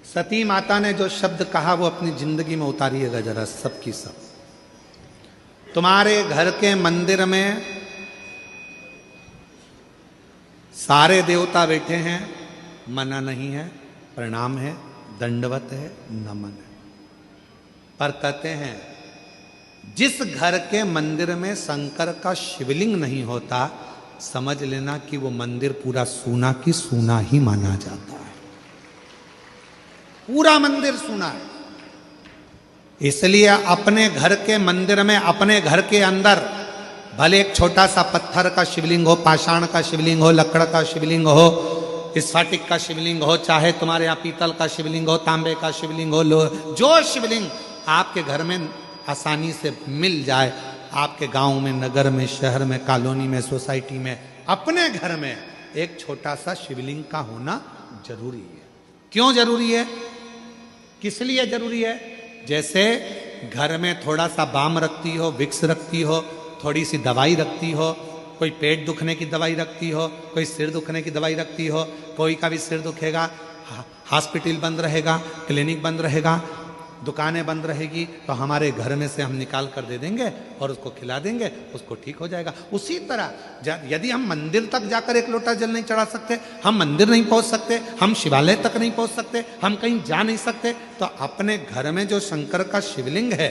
सती माता ने जो शब्द कहा वो अपनी जिंदगी में उतारिएगा जरा, सबकी सब। तुम्हारे घर के मंदिर में सारे देवता बैठे हैं, मना नहीं है, प्रणाम है, दंडवत है, नमन है, पर कहते हैं जिस घर के मंदिर में शंकर का शिवलिंग नहीं होता, समझ लेना कि वो मंदिर पूरा सूना की सूना ही माना जाता है। पूरा मंदिर सूना है। इसलिए अपने घर के मंदिर में, अपने घर के अंदर भले एक छोटा सा पत्थर का शिवलिंग हो, पाषाण का शिवलिंग हो, लकड़ का शिवलिंग हो, स्फटिक का शिवलिंग हो, चाहे तुम्हारे यहाँ पीतल का शिवलिंग हो, तांबे का शिवलिंग हो, जो शिवलिंग आपके घर में आसानी से मिल जाए, आपके गांव में, नगर में, शहर में, कॉलोनी में, सोसाइटी में, अपने घर में एक छोटा सा शिवलिंग का होना जरूरी है। क्यों जरूरी है? किस लिए जरूरी है? जैसे घर में थोड़ा सा बाम रखती हो, विक्स रखती हो, थोड़ी सी दवाई रखती हो, कोई पेट दुखने की दवाई रखती हो, कोई सिर दुखने की दवाई रखती हो, कोई का भी सिर दुखेगा, हॉस्पिटल बंद रहेगा, क्लिनिक बंद रहेगा, दुकानें बंद रहेगी, तो हमारे घर में से हम निकाल कर दे देंगे और उसको खिला देंगे, उसको ठीक हो जाएगा। उसी तरह यदि हम मंदिर तक जाकर एक लोटा जल नहीं चढ़ा सकते, हम मंदिर नहीं पहुंच सकते, हम शिवालय तक नहीं पहुंच सकते, हम कहीं जा नहीं सकते, तो अपने घर में जो शंकर का शिवलिंग है,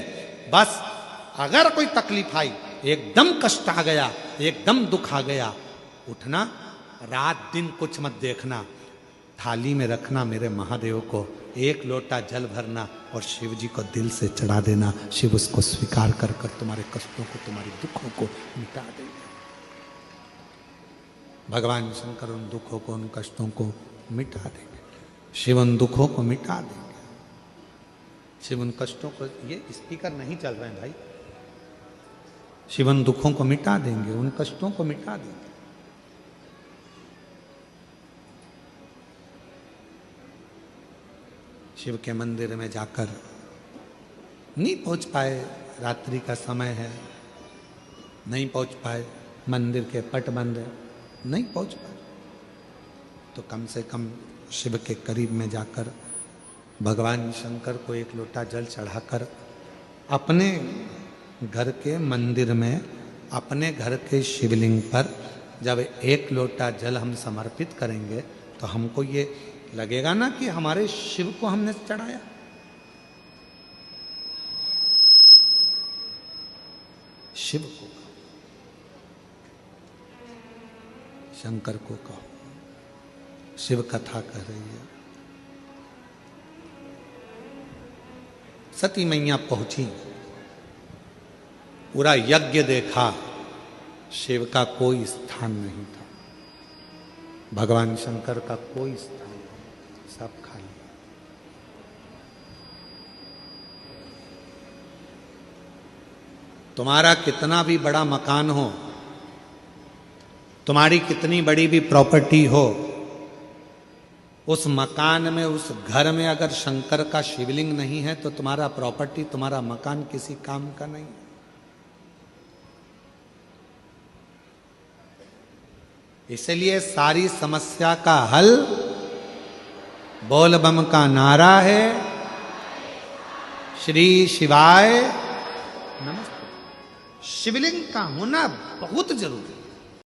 बस अगर कोई तकलीफ आई, एकदम कष्ट आ गया, एकदम दुख आ गया, उठना, रात दिन कुछ मत देखना, थाली में रखना मेरे महादेव को, एक लोटा जल भरना और शिव जी को दिल से चढ़ा देना। शिव उसको स्वीकार कर कर तुम्हारे कष्टों को, तुम्हारे दुखों को मिटा देंगे। भगवान शंकर उन दुखों को, उन कष्टों को मिटा देंगे। शिव उन दुखों को मिटा देंगे। शिव उन कष्टों को, ये स्पीकर नहीं चल रहे हैं भाई, शिव उन दुखों को मिटा देंगे, उन कष्टों को मिटा देंगे। शिव के मंदिर में जाकर नहीं पहुंच पाए, रात्रि का समय है, नहीं पहुंच पाए, मंदिर के पट बंद है, नहीं पहुंच पाए, तो कम से कम शिव के करीब में जाकर भगवान शंकर को एक लोटा जल चढ़ाकर अपने घर के मंदिर में, अपने घर के शिवलिंग पर जब एक लोटा जल हम समर्पित करेंगे, तो हमको ये लगेगा ना कि हमारे शिव को हमने चढ़ाया। शिव को कहो, शंकर को कहो, शिव कथा कह रही है। सती मैया पहुंची, पूरा यज्ञ देखा, शिव का कोई स्थान नहीं था, भगवान शंकर का कोई स्थान, सब खाली। तुम्हारा कितना भी बड़ा मकान हो, तुम्हारी कितनी बड़ी भी प्रॉपर्टी हो, उस मकान में, उस घर में अगर शंकर का शिवलिंग नहीं है, तो तुम्हारा प्रॉपर्टी, तुम्हारा मकान किसी काम का नहीं। इसलिए सारी समस्या का हल बोल बम का नारा है, श्री शिवाय नमस्ते। शिवलिंग का होना बहुत जरूरी है।